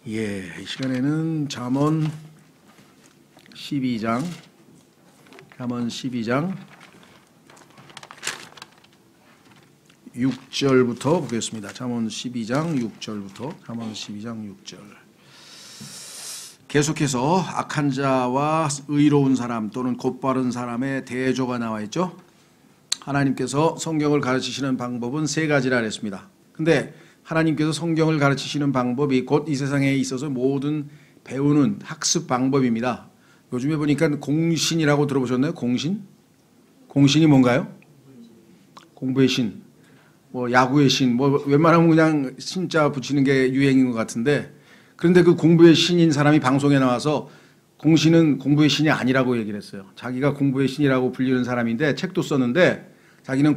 이 시간에는 잠언 12장 6절부터 보겠습니다. 잠언 12장 6절. 계속해서 악한 자와 의로운 사람 또는 곧바른 사람의 대조가 나와 있죠. 하나님께서 성경을 가르치시는 방법은 세 가지라 했습니다. 근데 하나님께서 성경을 가르치시는 방법이 곧 이 세상에 있어서 모든 배우는 학습 방법입니다. 요즘에 보니까 공신이라고 들어보셨나요? 공신? 공신이 뭔가요? 공부의 신, 뭐 야구의 신, 뭐 웬만하면 그냥 신자 붙이는 게 유행인 것 같은데, 그런데 그 공부의 신인 사람이 방송에 나와서 공신은 공부의 신이 아니라고 얘기를 했어요. 자기가 공부의 신이라고 불리는 사람인데 책도 썼는데 자기는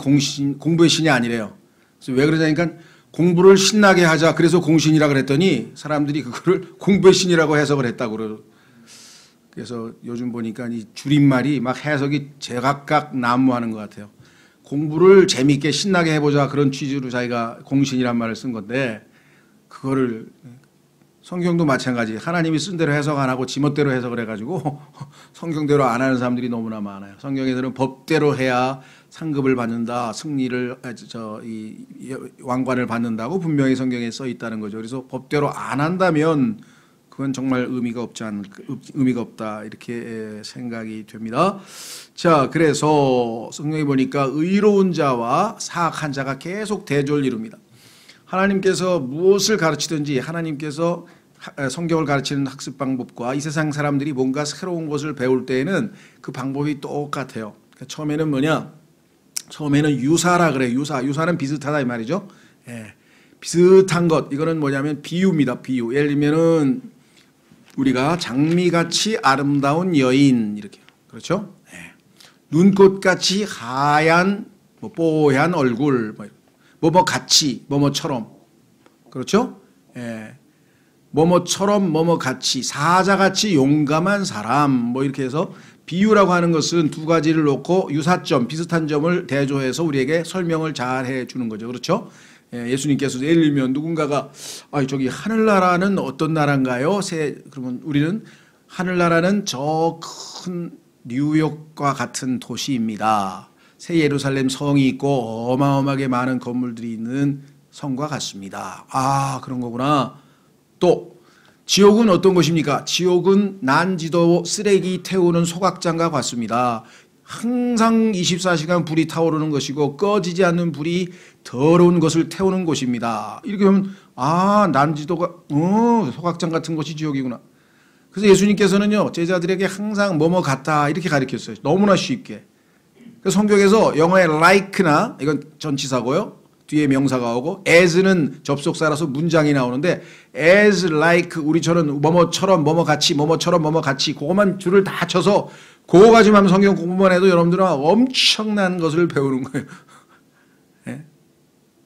공부의 신이 아니래요. 그래서 왜 그러냐니까 공부를 신나게 하자, 그래서 공신이라 그랬더니 사람들이 그거를 공부의 신이라고 해석을 했다고. 그래서 요즘 보니까 이 줄임말이 막 해석이 제각각 난무하는 것 같아요. 공부를 재미있게 신나게 해보자, 그런 취지로 자기가 공신이란 말을 쓴 건데, 그거를 성경도 마찬가지. 하나님이 쓴 대로 해석 안 하고 지멋대로 해석을 해가지고 성경대로 안 하는 사람들이 너무나 많아요. 성경에서는 법대로 해야 상급을 받는다, 승리를 왕관을 받는다고 분명히 성경에 써 있다는 거죠. 그래서 법대로 안 한다면 그건 정말 의미가 없다, 이렇게 생각이 됩니다. 자, 그래서 성경에 보니까 의로운 자와 사악한 자가 계속 대조를 이룹니다. 하나님께서 무엇을 가르치든지, 하나님께서 성경을 가르치는 학습 방법과 이 세상 사람들이 뭔가 새로운 것을 배울 때에는 그 방법이 똑같아요. 그러니까 처음에는 뭐냐? 처음에는 유사라 그래요. 유사는 비슷하다 이 말이죠. 비슷한 것, 이거는 뭐냐면 비유입니다. 비유. 예를 들면은 우리가 장미같이 아름다운 여인, 이렇게, 그렇죠? 눈꽃같이 하얀 뽀얀 얼굴, 뭐뭐같이, 뭐뭐처럼, 그렇죠? 뭐뭐처럼, 뭐뭐같이, 사자같이 용감한 사람, 뭐 이렇게 해서 비유라고 하는 것은 두 가지를 놓고 유사점, 비슷한 점을 대조해서 우리에게 설명을 잘 해주는 거죠. 그렇죠? 예수님께서 예를 들면 누군가가 저기 하늘나라는 어떤 나라인가요? 그러면 우리는 하늘나라는 저 큰 뉴욕과 같은 도시입니다. 새 예루살렘 성이 있고 어마어마하게 많은 건물들이 있는 성과 같습니다. 아, 그런 거구나. 또 지옥은 어떤 곳입니까? 지옥은 난지도 쓰레기 태우는 소각장과 같습니다. 항상 24시간 불이 타오르는 것이고 꺼지지 않는 불이 더러운 것을 태우는 곳입니다. 이렇게 하면 난지도가 소각장 같은 곳이 지옥이구나. 그래서 예수님께서는요, 제자들에게 항상 뭐뭐 같다 이렇게 가르쳤어요. 너무나 쉽게. 그래서 성경에서 영어의 like나, 이건 전치사고요, 뒤에 명사가 오고, as는 접속사라서 문장이 나오는데, as, like, 우리처럼 뭐뭐처럼 뭐뭐같이, 뭐뭐처럼 뭐뭐같이, 그것만 줄을 다 쳐서 그거 가지고 하면 성경 공부만 해도 여러분들은 엄청난 것을 배우는 거예요.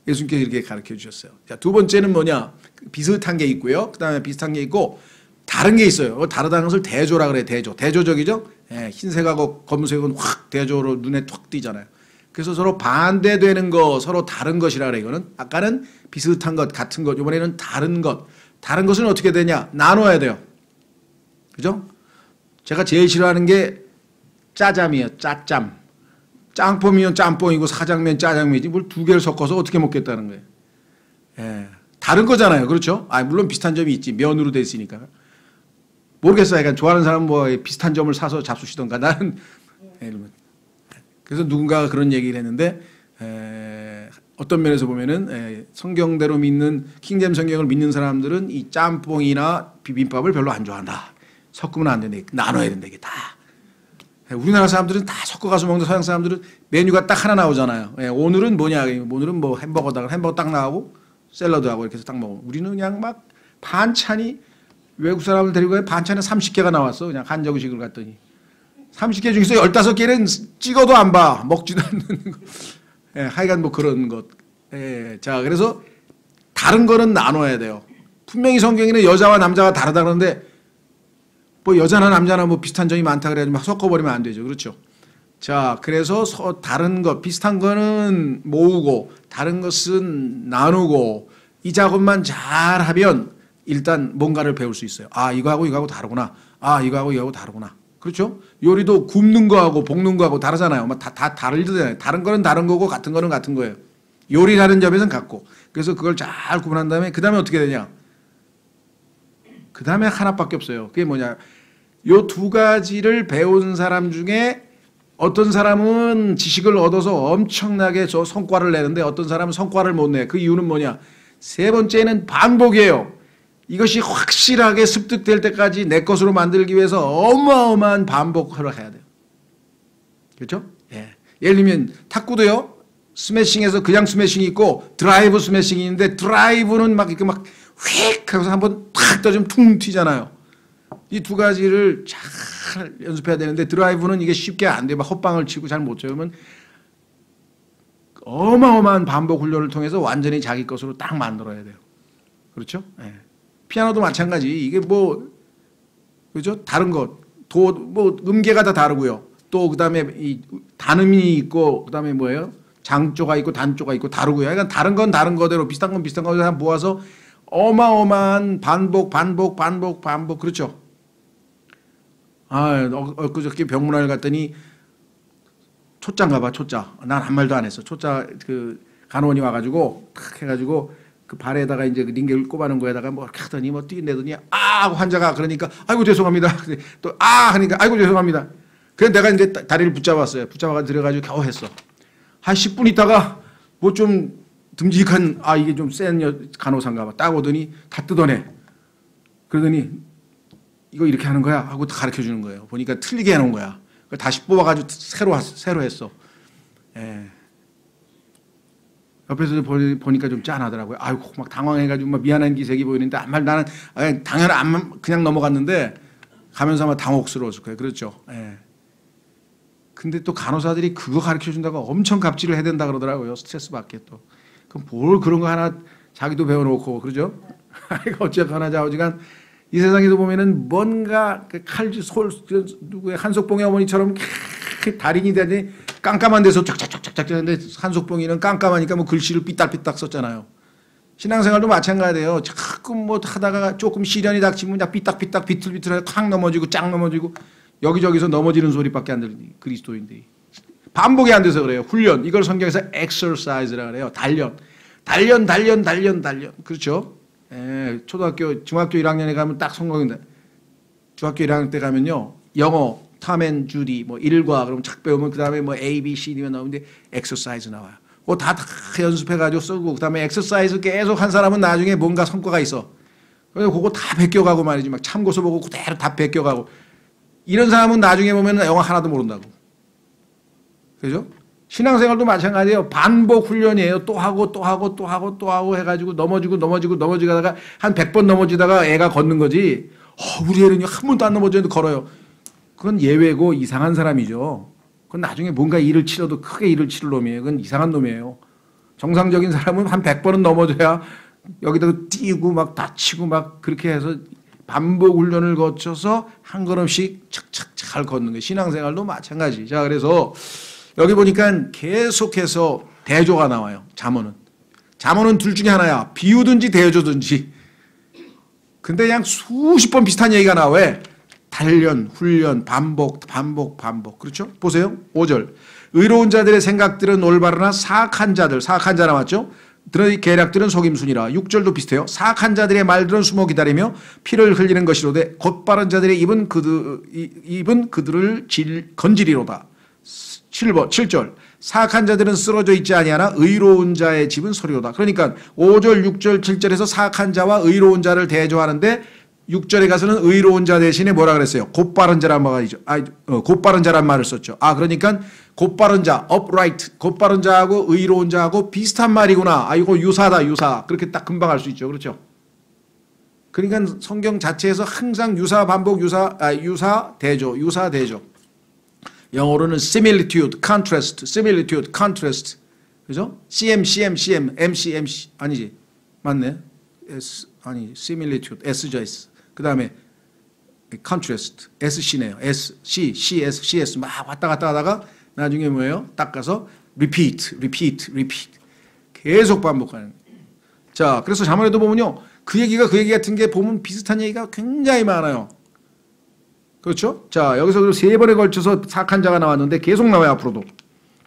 예수님께서 이렇게 가르쳐 주셨어요. 자, 두 번째는 뭐냐? 비슷한 게 있고요. 그 다음에 비슷한 게 있고 다른 게 있어요. 다르다는 것을 대조라 그래요. 대조. 대조적이죠? 흰색하고 검은색은 확 대조로 눈에 탁 띄잖아요. 그래서 서로 반대되는 거, 서로 다른 것이라 그래요. 이거는 아까는 비슷한 것, 같은 것, 이번에는 다른 것. 다른 것은 어떻게 되냐? 나눠야 돼요. 그죠? 제가 제일 싫어하는 게 짜장이에요. 짜짬. 짬뽕이면 짬뽕이고 사장면 짜장면이지 뭘 두 개를 섞어서 어떻게 먹겠다는 거예요. 다른 거잖아요. 그렇죠? 물론 비슷한 점이 있지. 면으로 돼 있으니까. 모르겠어요. 그러니까 좋아하는 사람은 뭐 비슷한 점을 사서 잡수시던가. 나는 그래서 누군가가 그런 얘기를 했는데, 어떤 면에서 보면은 성경대로 믿는, 킹잼 성경을 믿는 사람들은 이 짬뽕이나 비빔밥을 별로 안 좋아한다. 섞으면 안 된다. 나눠야 된다. 이게 다. 우리나라 사람들은 다 섞어가서 먹는, 서양 사람들은 메뉴가 딱 하나 나오잖아요. 오늘은 뭐냐? 오늘은 뭐 햄버거 딱 나오고 샐러드하고 이렇게 해서 딱 먹어. 우리는 그냥 막 반찬이, 외국 사람을 데리고 가면 반찬이 30개가 나왔어. 그냥 한정식을 갔더니 30개 중에서 15개는 찍어도 안 봐. 먹지도 않는 거. 하여간 뭐 그런 것. 자, 그래서 다른 거는 나눠야 돼요. 분명히 성경에는 여자와 남자가 다르다 그러는데 뭐 여자나 남자나 뭐 비슷한 점이 많다 그래야지 막 섞어버리면 안 되죠. 그렇죠? 자, 그래서 다른 것, 비슷한 거는 모으고 다른 것은 나누고, 이 작업만 잘하면 일단 뭔가를 배울 수 있어요. 아, 이거하고 이거하고 다르구나. 아, 이거하고 이거하고 다르구나. 그렇죠? 요리도 굽는 거하고 볶는 거하고 다르잖아요. 다 다르잖아요. 다른 거는 다른 거고 같은 거는 같은 거예요. 요리하는 점에서는 같고. 그래서 그걸 잘 구분한 다음에 그 다음에 어떻게 되냐? 그 다음에 하나밖에 없어요. 그게 뭐냐? 요 두 가지를 배운 사람 중에 어떤 사람은 지식을 얻어서 엄청나게 저 성과를 내는데 어떤 사람은 성과를 못 내. 그 이유는 뭐냐? 세 번째는 반복이에요. 이것이 확실하게 습득될 때까지 내 것으로 만들기 위해서 어마어마한 반복을 해야 돼요. 그렇죠? 예. 예를 들면 탁구도요. 스매싱에서 그냥 스매싱이 있고 드라이브 스매싱이 있는데 드라이브는 막 이렇게 막 휙 하고서 한번 탁 떠주면 퉁 튀잖아요. 이 두 가지를 잘 연습해야 되는데 드라이브는 이게 쉽게 안 돼요. 막 헛방을 치고 잘 못 쳐요. 그러면 어마어마한 반복 훈련을 통해서 완전히 자기 것으로 딱 만들어야 돼요. 그렇죠? 예. 피아노도 마찬가지. 이게 뭐 그죠? 다른 것, 뭐 음계가 다 다르고요. 또 그다음에 이 단음이 있고 그다음에 뭐예요? 장조가 있고 단조가 있고 다르고요. 그러니까 다른 건 다른 거대로 비슷한 건 비슷한 거대로 모아서 어마어마한 반복 그렇죠? 아, 그저께 병문안을 갔더니 초짜인가 봐, 초짜. 난 한 말도 안 했어. 초짜 그 간호원이 와가지고 탁 해가지고 그 발에다가 이제 그 링겔을 꼽아놓은 거에다가 뭐 이렇게 하더니 뭐 뛰내더니 아 환자가 그러니까 아이고 죄송합니다. 또 아 하니까 아이고 죄송합니다. 그래서 내가 이제 다리를 붙잡았어요. 붙잡아가 들여가지고 겨우 했어. 한 10분 있다가 뭐 좀 듬직한 아 이게 좀 센 간호사인가 봐. 딱 오더니 다 뜯어내. 그러더니 이거 이렇게 하는 거야 하고 가르쳐 주는 거예요. 보니까 틀리게 해놓은 거야. 다시 뽑아가지고 새로 했어. 예. 옆에서 보니까 좀 짠하더라고요. 아이고 막 당황해가지고 막 미안한 기색이 보이는데 아무 나는 당연히 그냥 넘어갔는데 가면서 아마 당혹스러웠을 거예요. 그렇죠. 예. 근데 또 간호사들이 그거 가르쳐 준다고 엄청 갑질을 해야 된다 그러더라고요. 스트레스 받게 또. 그럼 뭘 그런 거 하나 자기도 배워놓고 그러죠. 어쨌거나 자오지간 이 세상에도 보면은 뭔가 누구의 한석봉의 어머니처럼 달인이 되니 깜깜한 데서 쫙쫙쫙쫙 하는데 한석봉이는 깜깜하니까 뭐 글씨를 삐딱삐딱 썼잖아요. 신앙생활도 마찬가지예요. 자꾸 뭐 하다가 조금 시련이 닥치면 그냥 삐딱삐딱 비틀비틀하게 콱 넘어지고 쫙 넘어지고 여기저기서 넘어지는 소리밖에 안 들리니 그리스도인들이. 반복이 안 돼서 그래요. 훈련. 이걸 성경에서 exercise라고 그래요. 단련. 그렇죠? 예, 초등학교, 중학교 1학년에 가면 딱 성공인데 중학교 1학년 때 가면요. 영어, 탐 앤 주디, 뭐 일과 그러면 착 배우면 그 다음에 뭐 A, B, C, D가 나오는데 exercise 나와요. 그거 다 연습해가지고 쓰고 그 다음에 exercise 계속 한 사람은 나중에 뭔가 성과가 있어. 그래서 그거 다 베껴가고 말이지. 막 참고서 보고 그대로 다 베껴가고. 이런 사람은 나중에 보면 영어 하나도 모른다고. 그죠? 신앙생활도 마찬가지예요. 반복 훈련이에요. 또 하고 해가지고 넘어지다가 한 100번 넘어지다가 애가 걷는 거지. 우리 애는 한 번도 안 넘어졌는데 걸어요. 그건 예외고 이상한 사람이죠. 그건 나중에 뭔가 일을 치러도 크게 일을 치를 놈이에요. 그건 이상한 놈이에요. 정상적인 사람은 한 100번은 넘어져야 여기다가 뛰고 막 다치고 막 그렇게 해서 반복 훈련을 거쳐서 한 걸음씩 착착 잘 걷는 거예요. 신앙생활도 마찬가지. 자, 그래서 여기 보니까 계속해서 대조가 나와요. 잠언은. 잠언은 둘 중에 하나야. 비유든지 대조든지. 근데 그냥 수십 번 비슷한 얘기가 나와. 왜? 단련, 훈련, 반복. 그렇죠? 보세요. 5절. 의로운 자들의 생각들은 올바르나 사악한 자 나왔죠? 들의 계략들은 속임수니라. 6절도 비슷해요. 사악한 자들의 말들은 숨어 기다리며 피를 흘리는 것이로되 곧바른 자들의 입은 그들을 건지리로다. 7절. 사악한 자들은 쓰러져 있지 아니하나 의로운 자의 집은 서리로다. 그러니까 5절, 6절, 7절에서 사악한 자와 의로운 자를 대조하는데 6절에 가서는 의로운 자 대신에 뭐라 그랬어요? 곧바른 자란 말이죠. 곧바른 자란 말을 썼죠. 그러니까 곧바른 자, upright, 곧바른 자하고 의로운 자하고 비슷한 말이구나. 이거 유사. 그렇게 딱 금방 알 수 있죠. 그렇죠? 그러니까 성경 자체에서 항상 유사, 반복, 유사, 대조. 영어로는 similitude, contrast. 그죠? MC, 아니지. 맞네. similitude, S죠, S. 그 다음에 contrast, SC네요. CS 막 왔다 갔다 하다가 나중에 뭐예요? 딱 가서 repeat. 계속 반복하는. 자, 그래서 자문에도 보면요. 그 얘기가 그 얘기 같은 게 보면 비슷한 얘기가 굉장히 많아요. 그렇죠? 자, 여기서 세 번에 걸쳐서 사악한 자가 나왔는데 계속 나와요, 앞으로도.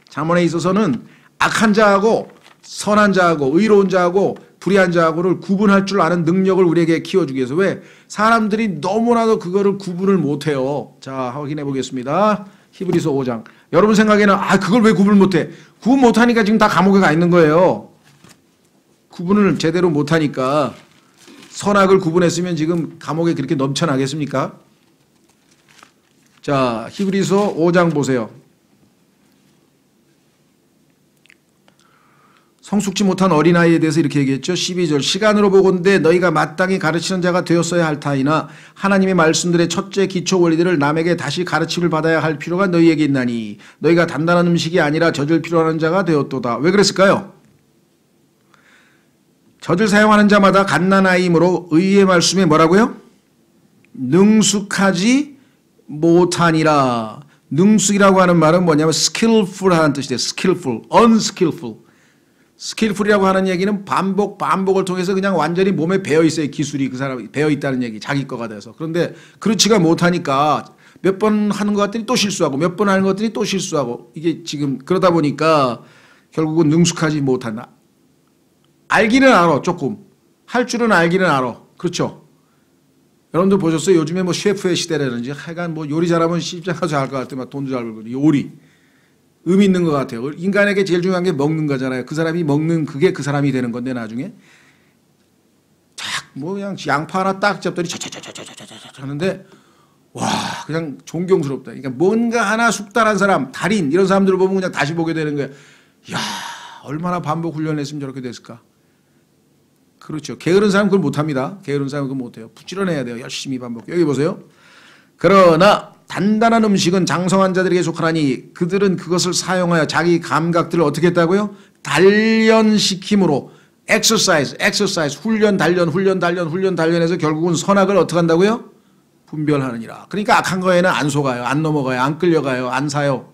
잠언에 있어서는 악한 자하고 선한 자하고 의로운 자하고 불의한 자하고를 구분할 줄 아는 능력을 우리에게 키워주기 위해서. 왜? 사람들이 너무나도 그거를 구분을 못해요. 자, 확인해 보겠습니다. 히브리서 5장. 여러분 생각에는 그걸 왜 구분을 못해? 구분 못하니까 지금 다 감옥에 가 있는 거예요. 구분을 제대로 못하니까. 선악을 구분했으면 지금 감옥에 그렇게 넘쳐나겠습니까? 자, 히브리서 5장 보세요. 성숙지 못한 어린아이에 대해서 이렇게 얘기했죠. 12절. 시간으로 보건대 너희가 마땅히 가르치는 자가 되었어야 할 타이나 하나님의 말씀들의 첫째 기초 원리들을 남에게 다시 가르침을 받아야 할 필요가 너희에게 있나니 너희가 단단한 음식이 아니라 젖을 필요하는 자가 되었도다. 왜 그랬을까요? 젖을 사용하는 자마다 갓난아이이므로 의의 말씀에 뭐라고요? 능숙하지 못하니라. 능숙이라고 하는 말은 뭐냐면 skillful 하는 뜻이 돼요. skillful, unskillful. skillful이라고 하는 얘기는 반복을 통해서 그냥 완전히 몸에 배어 있어요. 기술이 그 사람이 배어 있다는 얘기, 자기 거가 돼서. 그런데 그렇지가 못하니까 몇 번 하는 것 같더니 또 실수하고 몇 번 하는 것 같더니 또 실수하고 이게 지금 그러다 보니까 결국은 능숙하지 못한다. 알기는 알아, 조금. 할 줄은 알기는 알아. 그렇죠? 여러분들 보셨어요? 요즘에 뭐 셰프의 시대라든지 하여간 뭐 요리 잘하면 십자가 잘할 것 같아. 막 돈도 잘 벌고. 요리. 의미 있는 것 같아요. 인간에게 제일 중요한 게 먹는 거잖아요. 그 사람이 먹는 그게 그 사람이 되는 건데 나중에. 뭐 그냥 양파 하나 딱 잡더니 차차차차차차차 하는데 와 그냥 존경스럽다. 그러니까 뭔가 하나 숙달한 사람, 달인 이런 사람들을 보면 그냥 다시 보게 되는 거예요. 야 얼마나 반복 훈련했으면 저렇게 됐을까. 그렇죠. 게으른 사람 그걸 못합니다. 게으른 사람 그걸 못해요. 부지런해야 돼요. 열심히 반복. 여기 보세요. 그러나 단단한 음식은 장성한 자들에게 속하나니 그들은 그것을 사용하여 자기 감각들을 어떻게 했다고요? 단련시킴으로 exercise 훈련 단련해서 결국은 선악을 어떻게 한다고요? 분별하느니라. 그러니까 악한 거에는 안 속아요. 안 넘어가요. 안 끌려가요. 안 사요.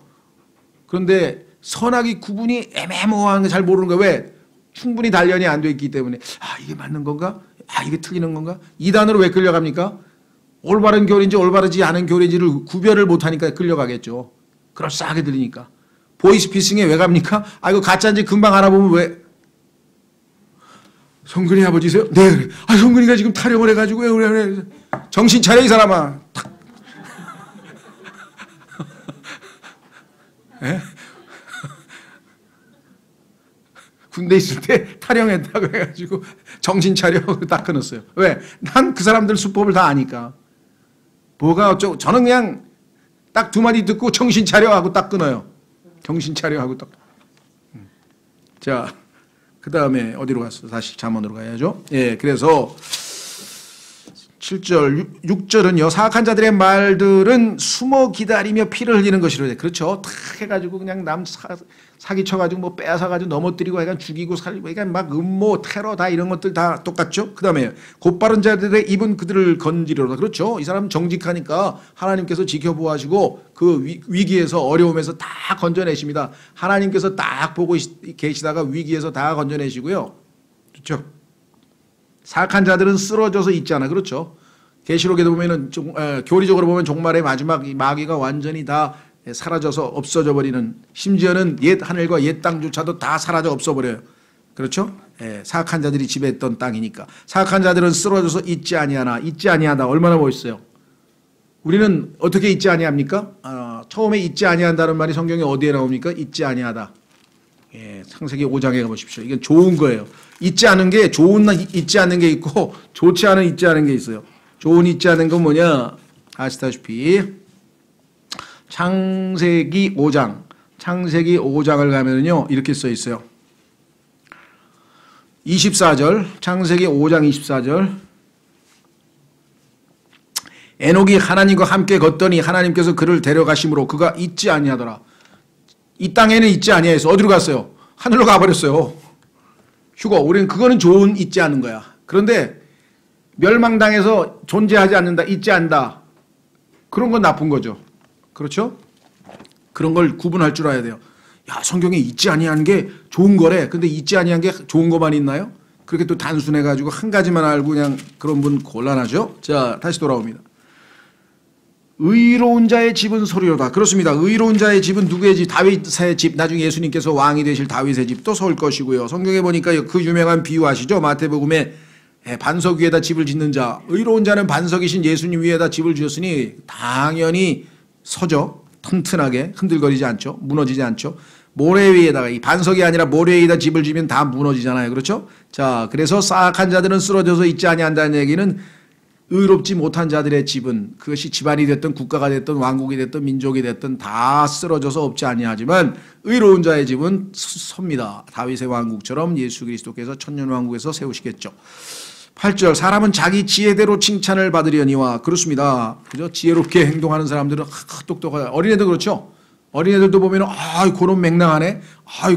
그런데 선악이 구분이 애매모호한 거 잘 모르는 거예요. 왜? 충분히 단련이 안 돼 있기 때문에 이게 맞는 건가? 이게 틀리는 건가? 이단으로 왜 끌려갑니까? 올바른 교리인지 올바르지 않은 교리인지를 구별을 못하니까 끌려가겠죠. 그럴싸하게 들리니까. 보이스피싱에 왜 갑니까? 이거 가짜인지 금방 알아보면 왜? 성근이 아버지세요? 네 그래. 성근이가 지금 타령을 해가지고 왜 그래. 정신 차려 이 사람아. 예? 군대 있을 때 타령했다고 해가지고 정신 차려 딱 끊었어요. 왜? 난 그 사람들 수법을 다 아니까. 뭐가 어쩌고 저는 그냥 딱 두 마디 듣고 정신 차려 하고 딱 끊어요. 정신 차려 하고 딱. 자, 그 다음에 어디로 갔어? 다시 잠언으로 가야죠. 예, 그래서 7절, 6절은요. 사악한 자들의 말들은 숨어 기다리며 피를 흘리는 것이로 돼. 그렇죠. 탁 해가지고 그냥 남 사기쳐가지고 뭐 빼앗아가지고 넘어뜨리고 약간 죽이고 살리고 그러니까 막 음모, 테러 다 이런 것들 다 똑같죠. 그 다음에 곧바른 자들의 입은 그들을 건지려다. 그렇죠. 이 사람은 정직하니까 하나님께서 지켜보아시고 그 위기에서 어려움에서 다 건져내십니다. 하나님께서 딱 보고 계시다가 위기에서 다 건져내시고요. 그렇죠. 사악한 자들은 쓰러져서 있잖아. 그렇죠. 계시록에도 보면은 교리적으로 보면 종말의 마지막 이 마귀가 완전히 다 사라져서 없어져 버리는 심지어는 옛 하늘과 옛 땅조차도 다 사라져 없어 버려요. 그렇죠? 사악한 자들이 지배했던 땅이니까. 사악한 자들은 쓰러져서 있지 아니하나. 있지 아니하다. 얼마나 멋있어요. 우리는 어떻게 있지 아니합니까? 처음에 있지 아니한다는 말이 성경에 어디에 나옵니까? 있지 아니하다. 창세기 5장에 가보십시오. 이건 좋은 거예요. 있지 않은 게 좋은 있지 않는 게 있고 좋지 않은 있지 않은 게 있어요. 좋은 있지 않은 건 뭐냐? 아시다시피 창세기 5장을 가면은요 이렇게 써 있어요. 24절 창세기 5장 24절 에녹이 하나님과 함께 걷더니 하나님께서 그를 데려가심으로 그가 있지 아니하더라. 이 땅에는 있지 아니하여서 어디로 갔어요? 하늘로 가버렸어요. 휴거. 우리는 그거는 좋은 있지 않은 거야. 그런데 멸망당해서 존재하지 않는다. 있지 않다. 그런 건 나쁜 거죠. 그렇죠? 그런 걸 구분할 줄 알아야 돼요. 야 성경에 있지 아니한 게 좋은 거래. 근데 있지 아니한 게 좋은 것만 있나요? 그렇게 또 단순해가지고 한 가지만 알고 그냥 그런 분 곤란하죠. 자, 다시 돌아옵니다. 의로운 자의 집은 소리로다. 그렇습니다. 의로운 자의 집은 누구의 집? 다윗의 집. 나중에 예수님께서 왕이 되실 다윗의 집도 설 것이고요. 성경에 보니까 그 유명한 비유 아시죠? 마태복음에 반석 위에다 집을 짓는 자. 의로운 자는 반석이신 예수님 위에다 집을 지었으니 당연히 서죠. 튼튼하게 흔들거리지 않죠. 무너지지 않죠. 모래 위에다가, 이 반석이 아니라 모래 위에다 집을 지면 다 무너지잖아요. 그렇죠? 자, 그래서 싹한 자들은 쓰러져서 있지 아니한다는 얘기는 의롭지 못한 자들의 집은, 그것이 집안이 됐든 국가가 됐든 왕국이 됐든 민족이 됐든 다 쓰러져서 없지 아니하지만 의로운 자의 집은 섭니다. 다윗의 왕국처럼 예수 그리스도께서 천년왕국에서 세우시겠죠. 8절, 사람은 자기 지혜대로 칭찬을 받으려니와. 그렇습니다. 그죠? 지혜롭게 행동하는 사람들은 똑똑하다. 어린애도 그렇죠? 어린애들도 보면 그놈 맹랑하네,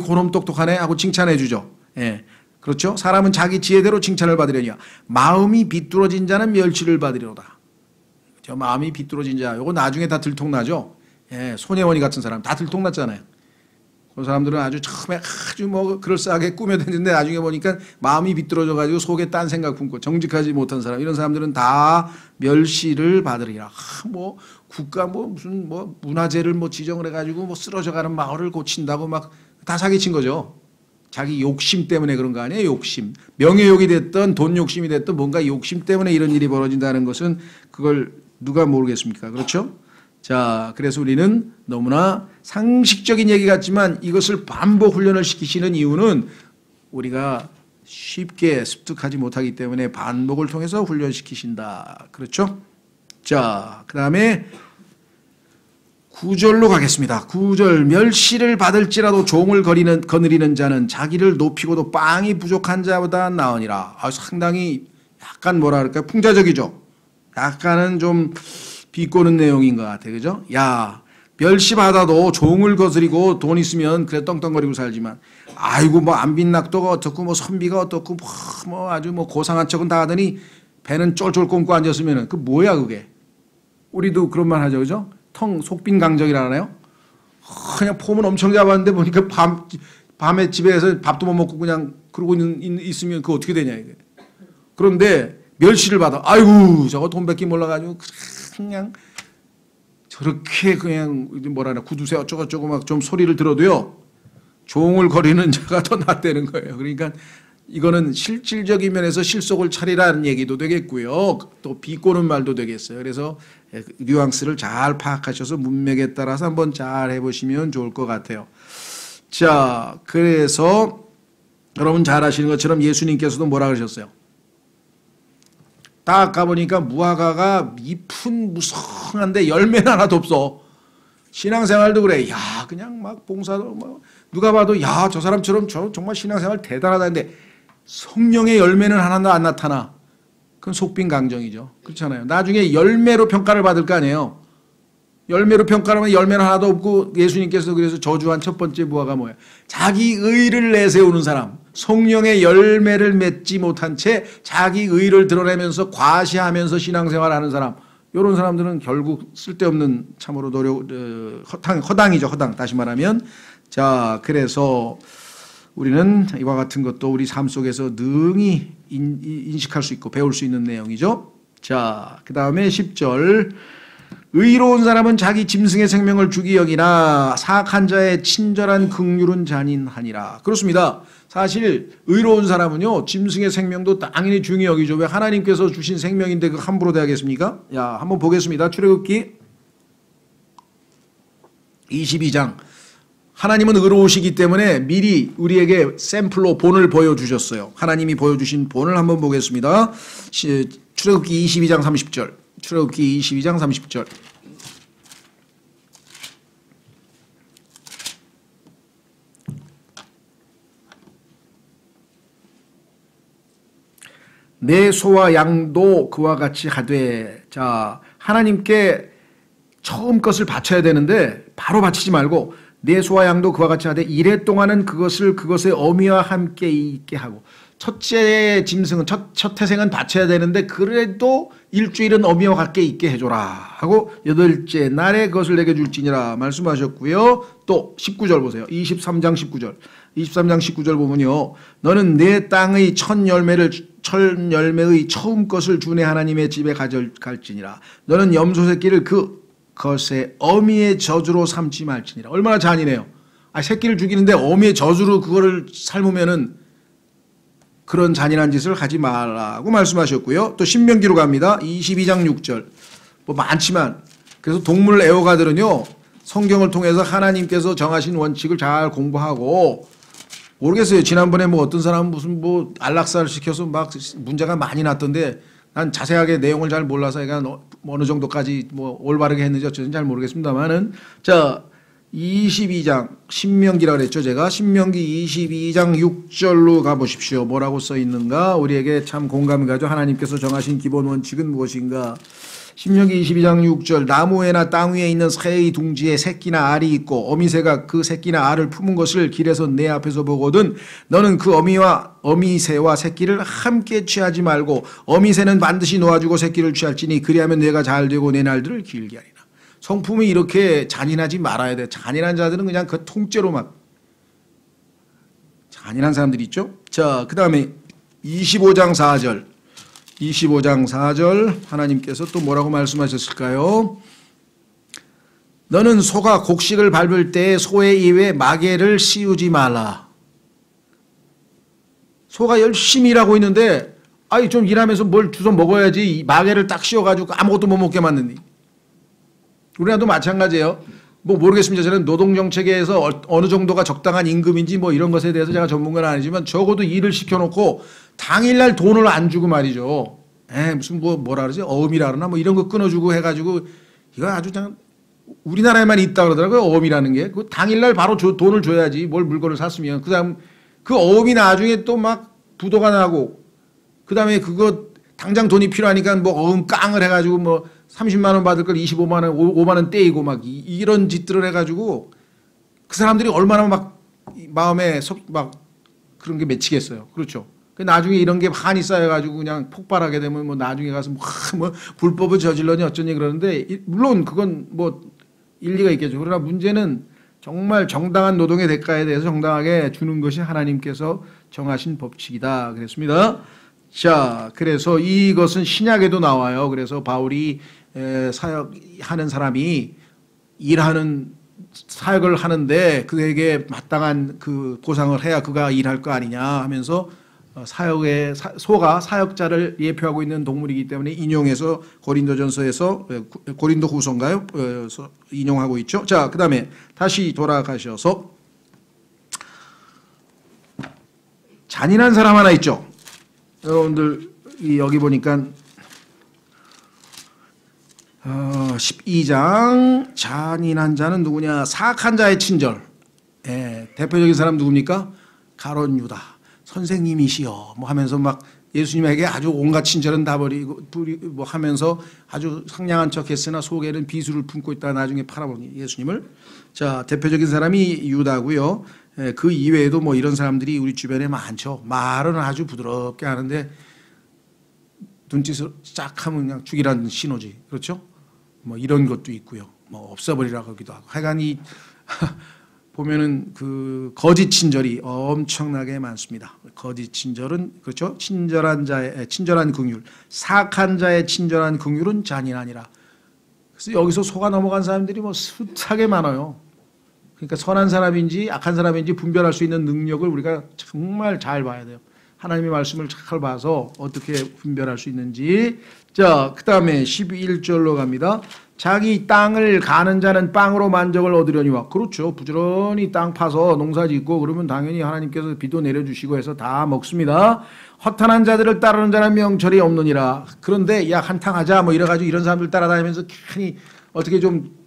그놈 똑똑하네 하고 칭찬해 주죠. 예. 그렇죠? 사람은 자기 지혜대로 칭찬을 받으려니와 마음이 비뚤어진 자는 멸시를 받으리로다. 저 마음이 비뚤어진 자, 요거 나중에 다 들통나죠. 예, 손혜원이 같은 사람 다 들통났잖아요. 그 사람들은 아주 처음에 아주 뭐 그럴싸하게 꾸며댔는데 나중에 보니까 마음이 비뚤어져 가지고 속에 딴 생각 품고 정직하지 못한 사람, 이런 사람들은 다 멸시를 받으리라. 뭐 국가 뭐 무슨 뭐 문화재를 뭐 지정을 해가지고 뭐 쓰러져가는 마을을 고친다고 막 다 사기친 거죠. 자기 욕심 때문에 그런 거 아니에요? 욕심. 명예욕이 됐든 돈 욕심이 됐든 뭔가 욕심 때문에 이런 일이 벌어진다는 것은 그걸 누가 모르겠습니까? 그렇죠? 자, 그래서 우리는 너무나 상식적인 얘기 같지만 이것을 반복 훈련을 시키시는 이유는 우리가 쉽게 습득하지 못하기 때문에 반복을 통해서 훈련시키신다. 그렇죠? 자, 그 다음에 9절로 가겠습니다. 9절, 멸시를 받을지라도 종을 거느리는 자는 자기를 높이고도 빵이 부족한 자보다 나으니라. 상당히 약간 뭐라 그럴까요? 풍자적이죠. 약간은 좀 비꼬는 내용인 것 같아요. 그죠? 야, 멸시받아도 종을 거스리고 돈 있으면 그래 떵떵거리고 살지만, 뭐 안빈낙도가 어떻고 뭐 선비가 어떻고 뭐 아주 뭐 고상한 척은 다 하더니 배는 쫄쫄 꼼고 앉았으면은 그 뭐야 그게. 우리도 그런 말 하죠. 그죠? 속빈강정이라나요? 그냥 폼은 엄청 잡았는데 보니까 밤에 집에서 밥도 못 먹고 그냥 그러고 있으면 그거 어떻게 되냐 이게. 그런데 멸시를 받아. 아이고 저거 돈 뺏기 몰라가지고 그냥 저렇게 그냥 뭐라나 구두쇠 어쩌고저쩌고 막 좀 소리를 들어도요 종을 거리는 자가 더 낫다는 거예요. 그러니까 이거는 실질적인 면에서 실속을 차리라는 얘기도 되겠고요. 또 비꼬는 말도 되겠어요. 그래서 뉘앙스를 잘 파악하셔서 문맥에 따라서 한번 잘 해보시면 좋을 것 같아요. 자, 그래서 여러분 잘 아시는 것처럼 예수님께서도 뭐라 그러셨어요? 딱 가보니까 무화과가 잎은 무성한데 열매는 하나도 없어. 신앙생활도 그래. 야, 그냥 막 봉사도 뭐 누가 봐도 야, 저 사람처럼 정말 신앙생활 대단하다는데 성령의 열매는 하나도 안 나타나. 그건 속빈강정이죠. 그렇잖아요. 나중에 열매로 평가를 받을 거 아니에요. 열매로 평가를 하면 열매는 하나도 없고 예수님께서 그래서 저주한 첫 번째 무화과 뭐예요? 자기 의를 내세우는 사람. 성령의 열매를 맺지 못한 채 자기 의를 드러내면서 과시하면서 신앙생활하는 사람. 이런 사람들은 결국 쓸데없는 참으로 허당이죠. 허당. 다시 말하면. 자, 그래서 우리는 이와 같은 것도 우리 삶 속에서 능히 인식할 수 있고 배울 수 있는 내용이죠. 자, 그 다음에 10절. 의로운 사람은 자기 짐승의 생명을 주기 여기나 사악한 자의 친절한 긍휼은 잔인하니라. 그렇습니다. 사실 의로운 사람은요 짐승의 생명도 당연히 중히 여기죠. 왜? 하나님께서 주신 생명인데 그 함부로 대하겠습니까? 야, 한번 보겠습니다. 출애굽기 22장. 하나님은 의로우시기 때문에 미리 우리에게 샘플로 본을 보여주셨어요. 하나님이 보여주신 본을 한번 보겠습니다. 출애굽기 22장 30절. 출애굽기 22장 30절. 내 소와 양도 그와 같이 하되. 자, 하나님께 처음 것을 바쳐야 되는데 바로 바치지 말고 내 소와 양도 그와 같이 하되 이래 동안은 그것의 어미와 함께 있게 하고. 첫째 짐승은 첫 태생은 바쳐야 되는데 그래도 일주일은 어미와 함께 있게 해줘라 하고 여덟째 날에 그것을 내게 줄지니라 말씀하셨고요. 또 19절 보세요. 23장 19절. 23장 19절 보면요. 너는 내 땅의 첫 열매의 처음 것을 주 내 하나님의 집에 가져갈지니라. 너는 염소 새끼를 그 것의 어미의 저주로 삼지 말지니라. 얼마나 잔인해요. 새끼를 죽이는데 어미의 저주로 그거를 삶으면은 그런 잔인한 짓을 하지 말라고 말씀하셨고요. 또 신명기로 갑니다. 22장 6절. 뭐 많지만 그래서 동물 애호가들은요. 성경을 통해서 하나님께서 정하신 원칙을 잘 공부하고 모르겠어요. 지난번에 뭐 어떤 사람은 무슨 뭐 안락사를 시켜서 막 문제가 많이 났던데 난 자세하게 내용을 잘 몰라서 약간 어느 정도까지 뭐 올바르게 했는지 어쩌는지 잘 모르겠습니다만은 자 22장 신명기라 그랬죠. 제가 신명기 22장 6절로 가보십시오. 뭐라고 써 있는가? 우리에게 참 공감이 가죠. 하나님께서 정하신 기본 원칙은 무엇인가? 신명기 22장 6절 나무에나 땅 위에 있는 새의 둥지에 새끼나 알이 있고 어미새가 그 새끼나 알을 품은 것을 길에서 내 앞에서 보거든 너는 그 어미새와 새끼를 함께 취하지 말고 어미새는 반드시 놓아주고 새끼를 취할지니 그리하면 내가 잘되고 내 날들을 길게 하리라. 성품이 이렇게 잔인하지 말아야 돼. 잔인한 자들은 그냥 그 통째로 막 잔인한 사람들이 있죠. 자, 그 다음에 25장 4절 25장 4절 하나님께서 또 뭐라고 말씀하셨을까요? 너는 소가 곡식을 밟을 때 소의 입에 마개를 씌우지 말라. 소가 열심히 일하고 있는데 좀 일하면서 뭘 주워 먹어야지 마개를 딱 씌워가지고 아무것도 못 먹게 만드니. 우리나라도 마찬가지예요. 뭐 모르겠습니다. 저는 노동정책에서 어느 정도가 적당한 임금인지 뭐 이런 것에 대해서 제가 전문가는 아니지만 적어도 일을 시켜놓고 당일날 돈을 안 주고 말이죠. 무슨 뭐라 그러지? 어음이라 그러나 뭐 이런 거 끊어주고 해가지고 이거 아주 그냥 우리나라에만 있다 그러더라고요. 어음이라는 게. 그 당일날 바로 돈을 줘야지 뭘 물건을 샀으면. 그 다음 그 어음이 나중에 또 막 부도가 나고 그 다음에 그거 당장 돈이 필요하니까 뭐 어음 깡을 해가지고 뭐 30만 원 받을 걸 25만 원, 5만 원 떼이고 막 이런 짓들을 해가지고 그 사람들이 얼마나 막 마음에 막 그런 게 맺히겠어요. 그렇죠. 나중에 이런 게 한이 쌓여가지고 그냥 폭발하게 되면 뭐 나중에 가서 뭐 불법을 저질러니 어쩌니 그러는데 물론 그건 뭐 일리가 있겠죠. 그러나 문제는 정말 정당한 노동의 대가에 대해서 정당하게 주는 것이 하나님께서 정하신 법칙이다. 그랬습니다. 자, 그래서 이것은 신약에도 나와요. 그래서 바울이 사역하는 사람이 일하는 사역을 하는데 그에게 마땅한 그 보상을 해야 그가 일할 거 아니냐 하면서 사역의 소가 사역자를 예표하고 있는 동물이기 때문에 인용해서 고린도전서에서 고린도후서인가요? 인용하고 있죠. 자, 그다음에 다시 돌아가셔서 잔인한 사람 하나 있죠. 여러분들 여기 보니까 12장 잔인한 자는 누구냐? 사악한 자의 친절. 대표적인 사람 누굽니까? 가룟 유다. 선생님이시여 뭐 하면서 막 예수님에게 아주 온갖 친절은 다 버리고 뭐 하면서 아주 상냥한 척했으나 속에는 비수를 품고 있다 나중에 팔아버린 예수님을. 자, 대표적인 사람이 유다고요. 그 이외에도 뭐 이런 사람들이 우리 주변에 많죠. 말은 아주 부드럽게 하는데 눈짓을 쫙 하면 그냥 죽이라는 신호지. 그렇죠? 뭐 이런 것도 있고요. 뭐 없애버리라고 하기도 하고. 하여간 이 보면은 그 거짓 친절이 엄청나게 많습니다. 거짓 친절은 그렇죠. 친절한 자의 친절한 긍휼, 사악한 자의 친절한 긍휼은 잔인하니라. 그래서 여기서 속아 넘어간 사람들이 뭐 숱하게 많아요. 그러니까 선한 사람인지 악한 사람인지 분별할 수 있는 능력을 우리가 정말 잘 봐야 돼요. 하나님의 말씀을 잘 봐서 어떻게 분별할 수 있는지. 자, 그 다음에 11절로 갑니다. 자기 땅을 가는 자는 빵으로 만족을 얻으려니와. 그렇죠. 부지런히 땅 파서 농사 짓고 그러면 당연히 하나님께서 비도 내려주시고 해서 다 먹습니다. 허탄한 자들을 따르는 자는 명철이 없느니라. 그런데 야 한탕 하자 뭐 이래가지고 이런 사람들 따라다니면서 괜히 어떻게 좀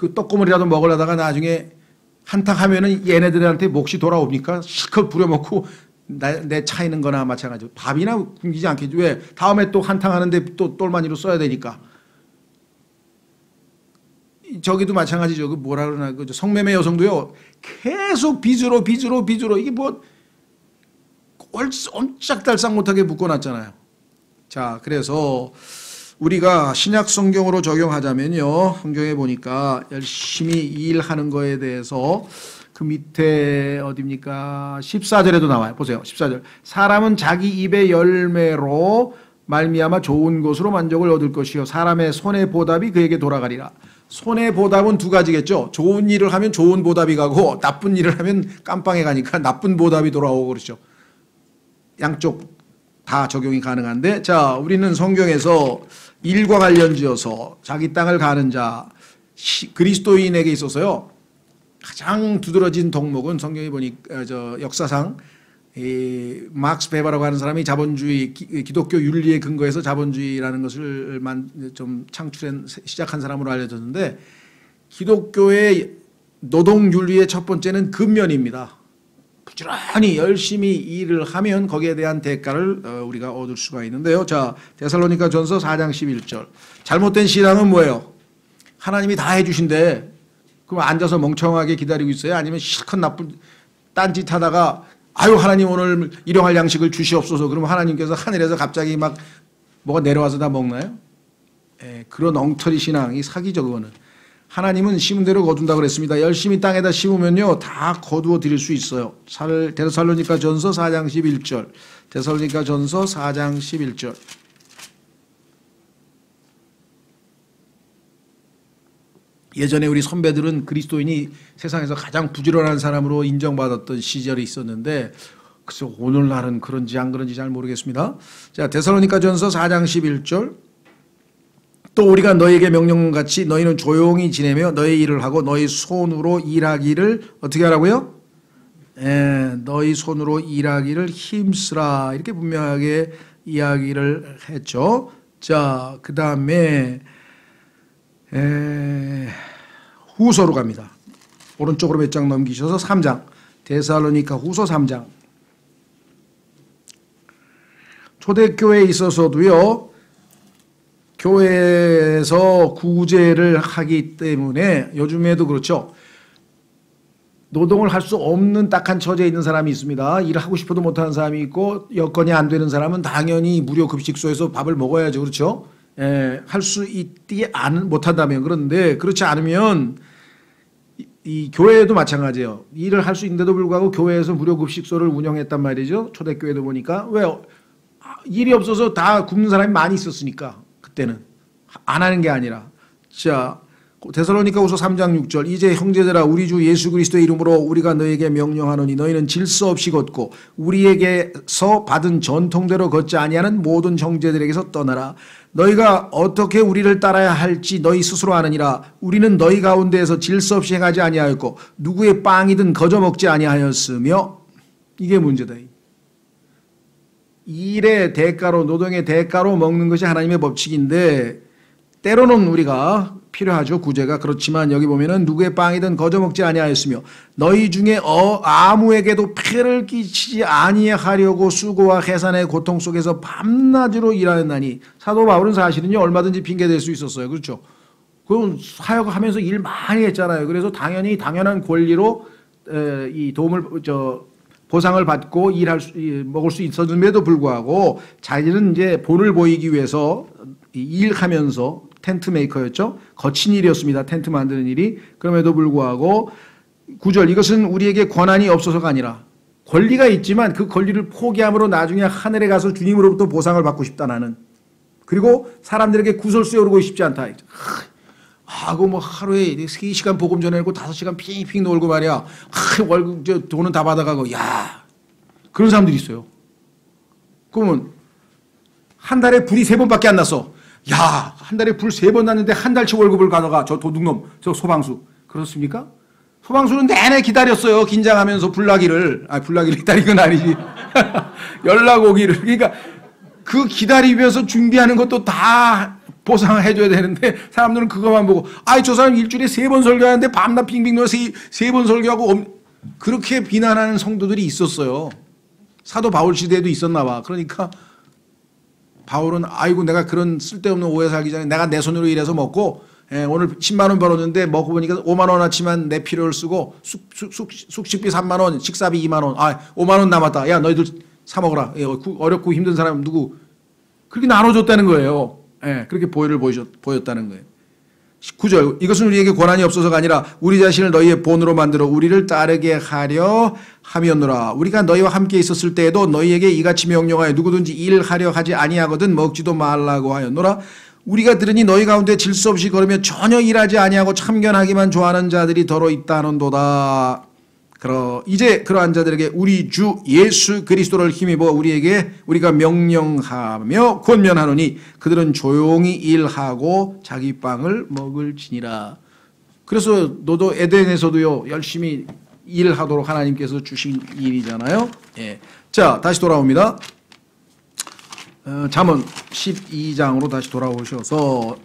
그 떡고물이라도 먹으려다가 나중에 한탕 하면은 얘네들한테 몫이 돌아옵니까? 실컷 부려먹고 내 차이는 거나 마찬가지로 밥이나 굶기지 않겠지. 왜? 다음에 또 한탕 하는데 또 똘마니로 써야 되니까. 저기도 마찬가지죠. 그 뭐라 그러나 그 성매매 여성도요. 계속 빚으로 이게 뭐 옴짝달싹 못하게 묶어놨잖아요. 자, 그래서 우리가 신약 성경으로 적용하자면요. 성경에 보니까 열심히 일하는 거에 대해서 그 밑에 어디입니까? 14절에도 나와요. 보세요. 14절. 사람은 자기 입의 열매로 말미암아 좋은 것으로 만족을 얻을 것이요 사람의 손의 보답이 그에게 돌아가리라. 손의 보답은 두 가지겠죠. 좋은 일을 하면 좋은 보답이 가고 나쁜 일을 하면 깜빵에 가니까 나쁜 보답이 돌아오고 그렇죠. 양쪽 다 적용이 가능한데, 자, 우리는 성경에서 일과 관련지어서 자기 땅을 가는 자, 그리스도인에게 있어서요 가장 두드러진 덕목은 성경에 보니 역사상 이 막스 베버라고 하는 사람이 자본주의 기독교 윤리에 근거해서 자본주의라는 것을 좀 시작한 사람으로 알려졌는데, 기독교의 노동 윤리의 첫 번째는 근면입니다. 부지런히 열심히 일을 하면 거기에 대한 대가를 우리가 얻을 수가 있는데요. 자, 데살로니가전서 4장 11절. 잘못된 신앙은 뭐예요? 하나님이 다 해주신데 그럼 앉아서 멍청하게 기다리고 있어요? 아니면 실컷 나쁜 딴짓 하다가 아유 하나님 오늘 일용할 양식을 주시옵소서 그러면 하나님께서 하늘에서 갑자기 막 뭐가 내려와서 다 먹나요? 그런 엉터리 신앙이 사기죠. 그거는. 하나님은 심은 대로 거둔다 그랬습니다. 열심히 땅에다 심으면요 다 거두어 드릴 수 있어요. 데살로니가전서 4장 11절. 데살로니가전서 4장 11절. 예전에 우리 선배들은 그리스도인이 세상에서 가장 부지런한 사람으로 인정받았던 시절이 있었는데 글쎄 오늘날은 그런지 안 그런지 잘 모르겠습니다. 자, 데살로니가전서 4장 11절. 또 우리가 너에게 명령같이 너희는 조용히 지내며 너희 일을 하고 너희 손으로 일하기를 어떻게 하라고요? 너희 손으로 일하기를 힘쓰라. 이렇게 분명하게 이야기를 했죠. 자, 그 다음에 후서로 갑니다. 오른쪽으로 몇 장 넘기셔서 3장. 데살로니가 후서 3장. 초대교회에 있어서도요 교회에서 구제를 하기 때문에 요즘에도 그렇죠. 노동을 할 수 없는 딱한 처지에 있는 사람이 있습니다. 일을 하고 싶어도 못하는 사람이 있고 여건이 안 되는 사람은 당연히 무료 급식소에서 밥을 먹어야죠. 그렇죠. 할 수 있지 못한다면. 그런데 그렇지 않으면 이 교회에도 마찬가지예요. 일을 할 수 있는데도 불구하고 교회에서 무료 급식소를 운영했단 말이죠. 초대교회도 보니까. 왜? 일이 없어서 다 굶는 사람이 많이 있었으니까. 그때는 안 하는 게 아니라. 자, 데살로니가후서 3장 6절. 이제 형제들아 우리 주 예수 그리스도의 이름으로 우리가 너에게 명령하노니 너희는 질서 없이 걷고 우리에게서 받은 전통대로 걷지 아니하는 모든 형제들에게서 떠나라. 너희가 어떻게 우리를 따라야 할지 너희 스스로 아느니라. 우리는 너희 가운데에서 질서 없이 행하지 아니하였고 누구의 빵이든 거저 먹지 아니하였으며. 이게 문제다. 일의 대가로 노동의 대가로 먹는 것이 하나님의 법칙인데 때로는 우리가 필요하죠. 구제가. 그렇지만 여기 보면은 누구의 빵이든 거저 먹지 아니하였으며 너희 중에 아무에게도 폐를 끼치지 아니하려고 수고와 해산의 고통 속에서 밤낮으로 일하였나니. 사도 바울은 사실은요 얼마든지 핑계댈 수 있었어요. 그렇죠. 그럼 사역하면서 일 많이 했잖아요. 그래서 당연한 권리로 이 도움을 보상을 받고 먹을 수 있었음에도 불구하고 자기는 이제 본을 보이기 위해서 일하면서 텐트 메이커였죠. 거친 일이었습니다. 텐트 만드는 일이. 그럼에도 불구하고 9절 이것은 우리에게 권한이 없어서가 아니라 권리가 있지만 그 권리를 포기함으로 나중에 하늘에 가서 주님으로부터 보상을 받고 싶다 나는. 그리고 사람들에게 구설수에 오르고 싶지 않다. 하고 뭐 하루에 3시간 복음 전해고 5시간 핑핑 놀고 말이야. 월급 돈은 다 받아가고. 야 그런 사람들이 있어요. 그러면 한 달에 불이 3번밖에 안 났어. 야 한 달에 불 3번 났는데 한 달치 월급을 가져가. 저 도둑놈 저 소방수. 그렇습니까? 소방수는 내내 기다렸어요. 긴장하면서 불나기를. 불나기를 기다린 건 아니지. 연락 오기를. 그러니까 그 기다리면서 준비하는 것도 다 보상해줘야 되는데 사람들은 그것만 보고 저 사람 일주일에 3번 설교하는데 밤낮 빙빙 놀아서 3번 설교하고 그렇게 비난하는 성도들이 있었어요. 사도 바울 시대에도 있었나 봐. 그러니까 바울은 아이고 내가 그런 쓸데없는 오해 살기 전에 내가 내 손으로 일해서 먹고 오늘 10만 원 벌었는데 먹고 보니까 5만 원어치만 내 필요를 쓰고 숙식비 3만 원, 식사비 2만 원, 5만 원 남았다. 야 너희들 사 먹어라. 어렵고 힘든 사람 누구 그렇게 나눠줬다는 거예요. 그렇게 보혈을 보였다는 거예요. 19절 이것은 우리에게 권한이 없어서가 아니라 우리 자신을 너희의 본으로 만들어 우리를 따르게 하려 함이었노라. 우리가 너희와 함께 있었을 때에도 너희에게 이같이 명령하여 누구든지 일하려 하지 아니하거든 먹지도 말라고 하였노라. 우리가 들으니 너희 가운데 질서 없이 걸으며 전혀 일하지 아니하고 참견하기만 좋아하는 자들이 더러 있다는도다. 이제 그러한 자들에게 우리 주 예수 그리스도를 힘입어 우리가 명령하며 권면하노니 그들은 조용히 일하고 자기 빵을 먹을지니라. 그래서 너도 에덴에서도요 열심히 일하도록 하나님께서 주신 일이잖아요. 예. 자, 다시 돌아옵니다. 잠언 12장으로 다시 돌아오셔서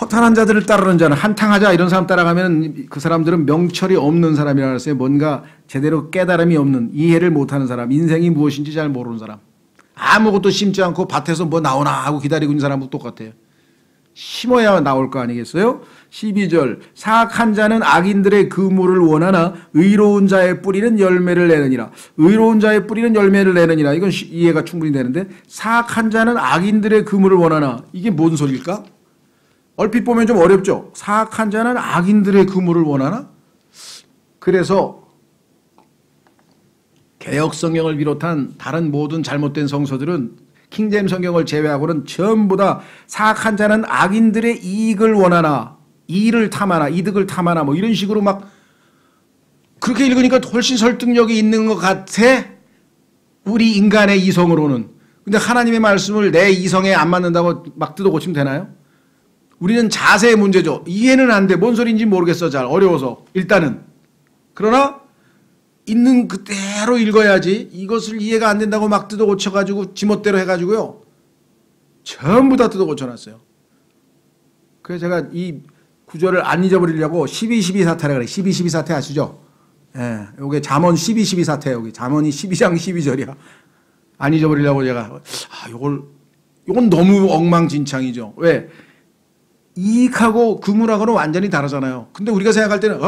허탄한 자들을 따르는 자는 한탕하자 이런 사람 따라가면 그 사람들은 명철이 없는 사람이라고 했어요. 뭔가 제대로 깨달음이 없는, 이해를 못하는 사람, 인생이 무엇인지 잘 모르는 사람, 아무것도 심지 않고 밭에서 뭐 나오나 하고 기다리고 있는 사람하고 똑같아요. 심어야 나올 거 아니겠어요? 12절 사악한 자는 악인들의 그물을 원하나 의로운 자의 뿌리는 열매를 내느니라. 의로운 자의 뿌리는 열매를 내느니라. 이건 이해가 충분히 되는데 사악한 자는 악인들의 그물을 원하나 이게 뭔 소리일까? 얼핏 보면 좀 어렵죠. 사악한 자는 악인들의 그물을 원하나? 그래서 개역 성경을 비롯한 다른 모든 잘못된 성서들은 킹제임스 성경을 제외하고는 전부 다 사악한 자는 악인들의 이익을 원하나, 이익을 탐하나, 이득을 탐하나 뭐 이런 식으로 막 그렇게 읽으니까 훨씬 설득력이 있는 것 같아. 우리 인간의 이성으로는. 근데 하나님의 말씀을 내 이성에 안 맞는다고 막 뜯어 고치면 되나요? 우리는 자세의 문제죠. 이해는 안 돼. 뭔 소리인지 모르겠어. 잘 어려워서. 일단은. 그러나 있는 그대로 읽어야지. 이것을 이해가 안 된다고 막 뜯어 고쳐가지고 지멋대로 해가지고요. 전부 다 뜯어 고쳐놨어요. 그래서 제가 이 구절을 안 잊어버리려고 12.12 사태라 그래. 12.12 사태 아시죠? 예, 요게 잠언 12.12 사태. 여기 잠언이 12장 12절이야. 안 잊어버리려고 제가 요건 너무 엉망진창이죠. 왜? 이익하고 그물하고는 완전히 다르잖아요. 근데 우리가 생각할 때는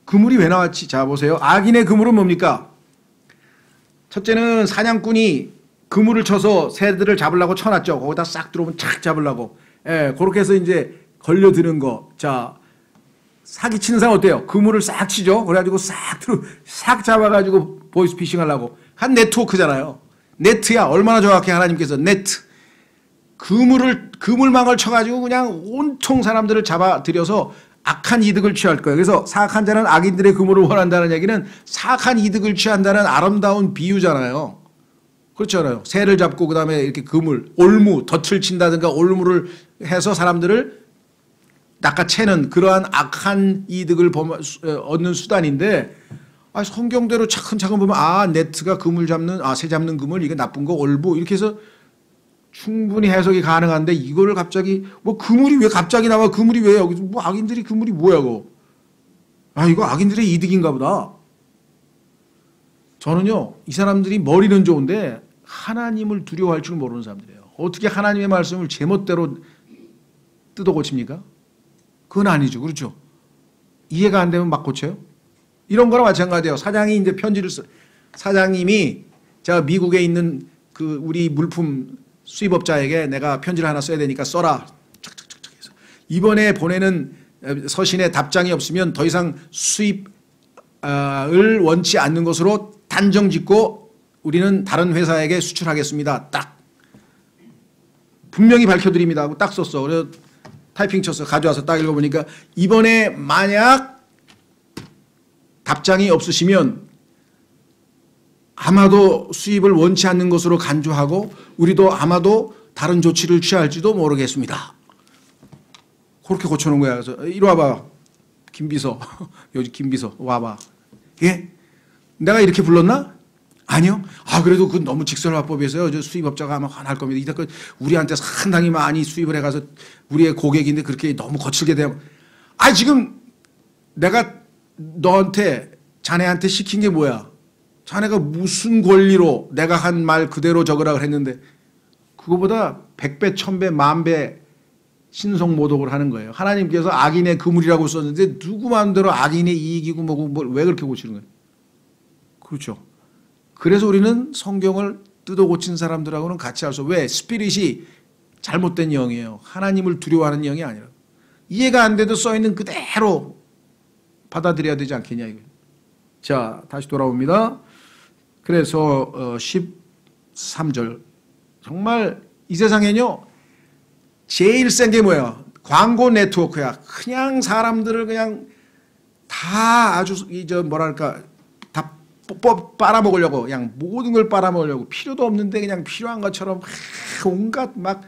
그물이 왜 나왔지? 자 보세요. 악인의 그물은 뭡니까? 첫째는 사냥꾼이 그물을 쳐서 새들을 잡으려고 쳐놨죠. 거기다 싹 들어오면 착 잡으려고. 예, 그렇게 해서 이제 걸려드는 거. 자, 사기치는 사람 어때요? 그물을 싹 치죠. 그래가지고 싹 잡아가지고 보이스피싱 하려고. 한 네트워크잖아요. 네트야. 얼마나 정확해 하나님께서 네트. 그물망을 쳐가지고 그냥 온통 사람들을 잡아들여서 악한 이득을 취할 거예요. 그래서 사악한 자는 악인들의 그물을 원한다는 얘기는 사악한 이득을 취한다는 아름다운 비유잖아요. 그렇잖아요. 새를 잡고 그 다음에 이렇게 그물, 올무, 덫을 친다든가 올무를 해서 사람들을 낚아채는 그러한 악한 이득을 얻는 수단인데 성경대로 차근차근 보면 네트가 그물 잡는, 새 잡는 그물, 이게 나쁜 거 올무 이렇게 해서 충분히 해석이 가능한데 이거를 갑자기 그물이 왜 갑자기 나와? 그물이 왜 여기서 악인들이 그물이 뭐야고? 이거 악인들의 이득인가 보다. 저는요 이 사람들이 머리는 좋은데 하나님을 두려워할 줄 모르는 사람들이에요. 어떻게 하나님의 말씀을 제멋대로 뜯어 고칩니까? 그건 아니죠. 그렇죠? 이해가 안 되면 막 고쳐요? 이런 거랑 마찬가지예요. 사장이 이제 사장님이 제가 미국에 있는 그 우리 물품 수입업자에게 내가 편지를 하나 써야 되니까 써라. 착착착착 해서 이번에 보내는 서신에 답장이 없으면 더 이상 수입을 원치 않는 것으로 단정 짓고 우리는 다른 회사에게 수출하겠습니다. 딱 분명히 밝혀드립니다 하고 딱 썼어. 그래서 타이핑 쳤어. 가져와서 딱 읽어보니까 이번에 만약 답장이 없으시면 아마도 수입을 원치 않는 것으로 간주하고 우리도 아마도 다른 조치를 취할지도 모르겠습니다. 그렇게 고쳐놓은 거야. 그래서 이리 와봐. 김비서. 여기 김비서 와봐. 예? 내가 이렇게 불렀나? 아니요. 그래도 그건 너무 직설화법이어서요. 수입업자가 아마 화날 겁니다. 이따가 우리한테 상당히 많이 수입을 해가서 우리의 고객인데 그렇게 너무 거칠게 되면 지금 내가 너한테 자네한테 시킨 게 뭐야? 자네가 무슨 권리로 내가 한 말 그대로 적으라 했는데 그거보다 100배, 1000배, 10,000배 신성모독을 하는 거예요. 하나님께서 악인의 그물이라고 썼는데 누구 마음대로 악인의 이익이고 뭐고 왜 그렇게 고치는 거예요? 그렇죠. 그래서 우리는 성경을 뜯어 고친 사람들하고는 같이 할 수 없어요. 왜? 스피릿이 잘못된 영이에요. 하나님을 두려워하는 영이 아니라. 이해가 안 돼도 써있는 그대로 받아들여야 되지 않겠냐 이거. 자, 다시 돌아옵니다. 그래서 13절. 정말 이 세상에는요, 제일 센 게 뭐야? 광고 네트워크야. 그냥 사람들을 그냥 다 아주 뭐랄까 다 빨아먹으려고, 그냥 모든 걸 빨아먹으려고, 필요도 없는데 그냥 필요한 것처럼 온갖 막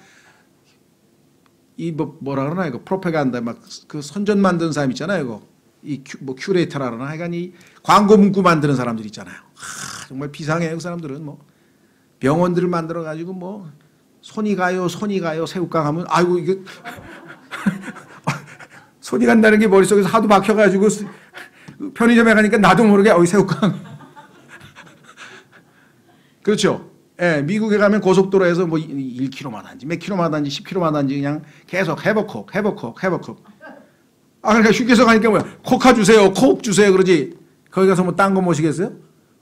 이 뭐라 그러나 이거 프로파간다 막 그 선전 만드는 사람 있잖아요. 이거 이 큐레이터라 그러나 하여간 이 광고 문구 만드는 사람들 있잖아요. 정말 비상해요. 그 사람들은 뭐 병원들을 만들어 가지고 뭐 손이 가요 새우깡 하면 아이고 이게 손이 간다는 게 머릿속에서 하도 박혀가지고 편의점에 가니까 나도 모르게 새우깡. 그렇죠. 예, 미국에 가면 고속도로에서 뭐 1km마다인지 몇 킬로마다인지 10km마다인지 그냥 계속 해버콕. 아, 그러니까 휴게소 가니까 뭐야? 코카 주세요, 콕 주세요 그러지. 거기 가서 뭐 딴 거 모시겠어요?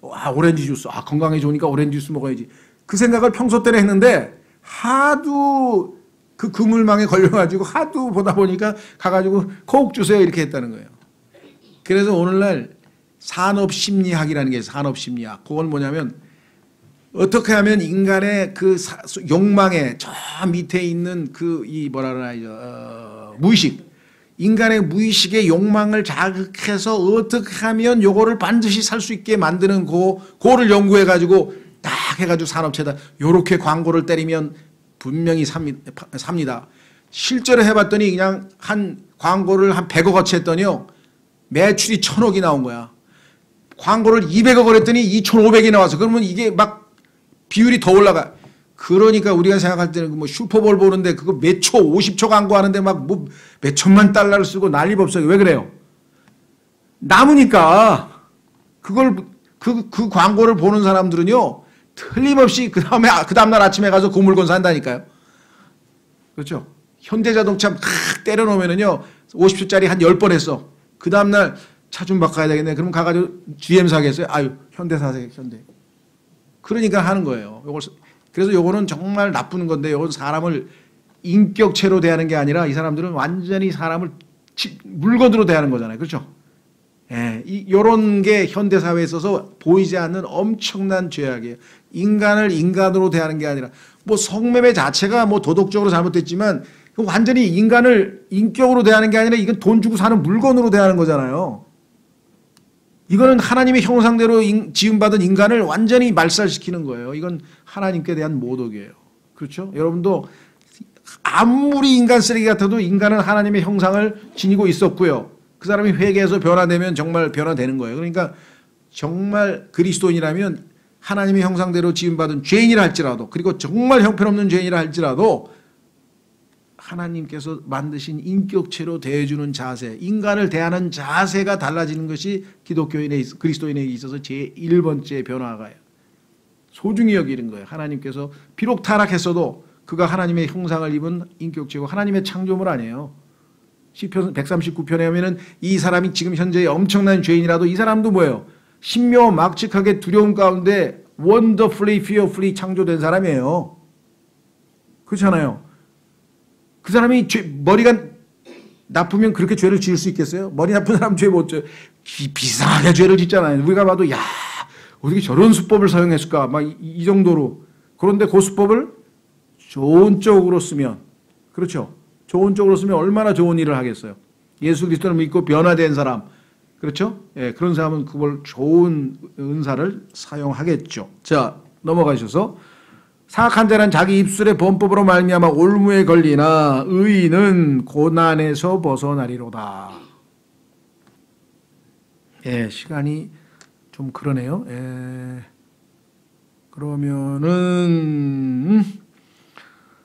와, 오렌지 주스. 아, 건강에 좋으니까 오렌지 주스 먹어야지. 그 생각을 평소 때는 했는데 하도 그 그물망에 걸려가지고 하도 보다 보니까 가가지고 콕 주세요 이렇게 했다는 거예요. 그래서 오늘날 산업심리학이라는 게 있어요. 산업심리학. 그건 뭐냐면 어떻게 하면 인간의 그 욕망에 저 밑에 있는 무의식, 인간의 무의식의 욕망을 자극해서 어떻게 하면 요거를 반드시 살 수 있게 만드는 그거를 연구해 가지고 딱 해가지고 산업체다 요렇게 광고를 때리면 분명히 삽니다. 실제로 해봤더니 그냥 한 광고를 한 100억어치 했더니요 매출이 1000억이 나온 거야. 광고를 200억을 했더니 2500이 나와서 그러면 이게 막 비율이 더 올라가. 그러니까 우리가 생각할 때는 뭐 슈퍼볼 보는데 그거 몇 초, 50초 광고하는데 막 뭐 몇 천만 달러를 쓰고 난리 법석이 왜 그래요? 남으니까 그걸 그 광고를 보는 사람들은요 틀림없이 그 다음날 아침에 가서 그 물건 산다니까요. 그렇죠? 현대자동차 막 때려놓으면은요 50초짜리 한 10번 했어. 그 다음날 차 좀 바꿔야 되겠네. 그럼 가가지고 GM 사겠어요? 아유 현대 사세요. 현대. 그러니까 하는 거예요. 그래서 요거는 정말 나쁜 건데 요건 사람을 인격체로 대하는 게 아니라 이 사람들은 완전히 사람을 물건으로 대하는 거잖아요. 그렇죠? 예, 요런 게 현대 사회에 있어서 보이지 않는 엄청난 죄악이에요. 인간을 인간으로 대하는 게 아니라 뭐 성매매 자체가 뭐 도덕적으로 잘못됐지만 완전히 인간을 인격으로 대하는 게 아니라 이건 돈 주고 사는 물건으로 대하는 거잖아요. 이거는 하나님의 형상대로 지음받은 인간을 완전히 말살시키는 거예요. 이건 하나님께 대한 모독이에요. 그렇죠? 여러분도 아무리 인간 쓰레기 같아도 인간은 하나님의 형상을 지니고 있었고요. 그 사람이 회개해서 변화되면 정말 변화되는 거예요. 그러니까 정말 그리스도인이라면 하나님의 형상대로 지음받은 죄인이라 할지라도 그리고 정말 형편없는 죄인이라 할지라도 하나님께서 만드신 인격체로 대해주는 자세, 인간을 대하는 자세가 달라지는 것이 그리스도인에게 있어서 제1번째 변화가요. 소중히 여기는 거예요. 하나님께서 비록 타락했어도 그가 하나님의 형상을 입은 인격체고 하나님의 창조물 아니에요. 시편 139편에 하면은 이 사람이 지금 현재 엄청난 죄인이라도 이 사람도 뭐예요? 신묘 막측하게 두려움 가운데 wonderfully, fearfully 창조된 사람이에요. 그렇잖아요. 그 사람이 머리가 나쁘면 그렇게 죄를 지을 수 있겠어요? 머리 나쁜 사람 죄 못 져요. 비상하게 죄를 짓잖아요. 우리가 봐도 야 어떻게 저런 수법을 사용했을까 막 이 정도로. 그런데 그 수법을 좋은 쪽으로 쓰면 그렇죠. 좋은 쪽으로 쓰면 얼마나 좋은 일을 하겠어요. 예수 그리스도를 믿고 변화된 사람 그렇죠? 예, 그런 사람은 그걸 좋은 은사를 사용하겠죠. 자 넘어가셔서 사악한 자는 자기 입술의 범법으로 말미암아 올무에 걸리나 의인은 고난에서 벗어나리로다. 예, 시간이 좀 그러네요. 예, 그러면은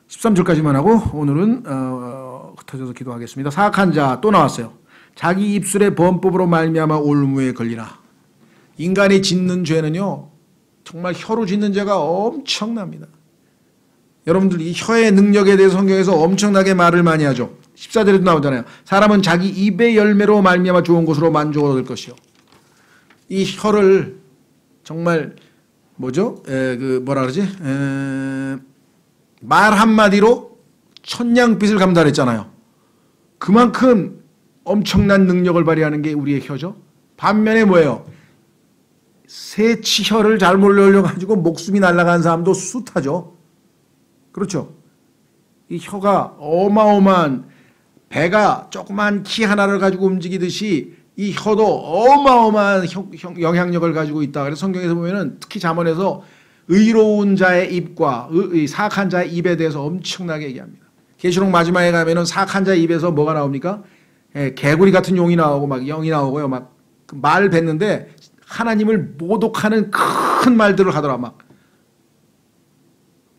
13절까지만 하고 오늘은 흩어져서 기도하겠습니다. 사악한 자 또 나왔어요. 자기 입술의 범법으로 말미암아 올무에 걸리나. 인간이 짓는 죄는요 정말 혀로 짓는 죄가 엄청납니다. 여러분들 이 혀의 능력에 대해서 성경에서 엄청나게 말을 많이 하죠. 14절에도 나오잖아요. 사람은 자기 입의 열매로 말미암아 좋은 것으로 만족을 얻을 것이요. 이 혀를 정말 뭐죠? 뭐라 그러지? 말 한마디로 천냥빚을 감당했잖아요. 그만큼 엄청난 능력을 발휘하는 게 우리의 혀죠. 반면에 뭐예요? 새치혀를 잘못 올려가지고 목숨이 날아간 사람도 숱하죠. 그렇죠. 이 혀가 어마어마한, 배가 조그만 키 하나를 가지고 움직이듯이 이 혀도 어마어마한 영향력을 가지고 있다. 그래서 성경에서 보면은 특히 잠언에서 의로운 자의 입과 사악한 자의 입에 대해서 엄청나게 얘기합니다. 계시록 마지막에 가면은 사악한 자의 입에서 뭐가 나옵니까? 개구리 같은 용이 나오고 막 영이 나오고요. 막 말 뱉는데 하나님을 모독하는 큰 말들을 하더라. 막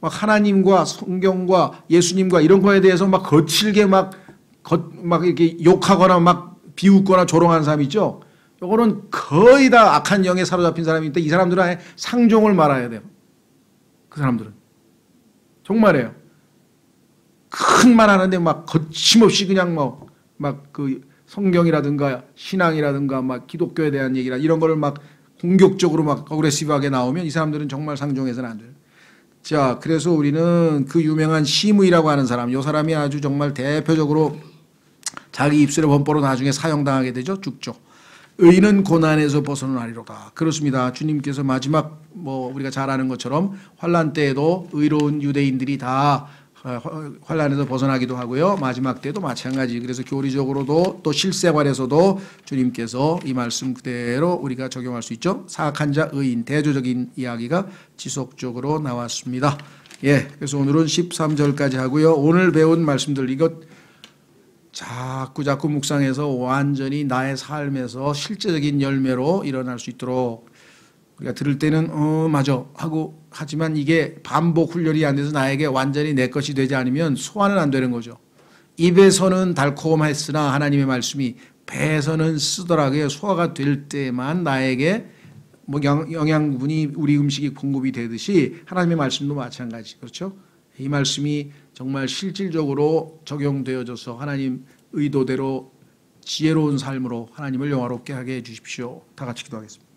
하나님과 성경과 예수님과 이런 거에 대해서 막 거칠게 막 이렇게 욕하거나 막 비웃거나 조롱하는 사람 있죠. 요거는 거의 다 악한 영에 사로잡힌 사람인데 이 사람들은 아예 상종을 말아야 돼요. 그 사람들은 정말이에요. 큰 말 하는데 막 거침없이 그냥 막 그 성경이라든가 신앙이라든가 막 기독교에 대한 얘기라 이런 거를 막 공격적으로 막 어그레시브하게 나오면 이 사람들은 정말 상종해서는 안 돼요. 자, 그래서 우리는 그 유명한 시므이라고 하는 사람, 이 사람이 아주 정말 대표적으로 자기 입술의 범퍼로 나중에 사형당하게 되죠. 죽죠. 의인은 고난에서 벗어나리로다. 그렇습니다. 주님께서 마지막 우리가 잘 아는 것처럼 환난 때에도 의로운 유대인들이 다 환난에서 벗어나기도 하고요. 마지막 때도 마찬가지. 그래서 교리적으로도 또 실생활에서도 주님께서 이 말씀 그대로 우리가 적용할 수 있죠. 사악한 자 의인, 대조적인 이야기가 지속적으로 나왔습니다. 예, 그래서 오늘은 13절까지 하고요. 오늘 배운 말씀들 이것 자꾸 묵상해서 완전히 나의 삶에서 실제적인 열매로 일어날 수 있도록 우리가 들을 때는 맞아 하고 하지만 이게 반복 훈련이 안 돼서 나에게 완전히 내 것이 되지 않으면 소화는 안 되는 거죠. 입에서는 달콤했으나 하나님의 말씀이 배에서는 쓰더라고요. 소화가 될 때만 나에게 영양분이 우리 음식이 공급이 되듯이 하나님의 말씀도 마찬가지. 그렇죠? 이 말씀이 정말 실질적으로 적용되어져서 하나님 의도대로 지혜로운 삶으로 하나님을 영화롭게 하게 해 주십시오. 다 같이 기도하겠습니다.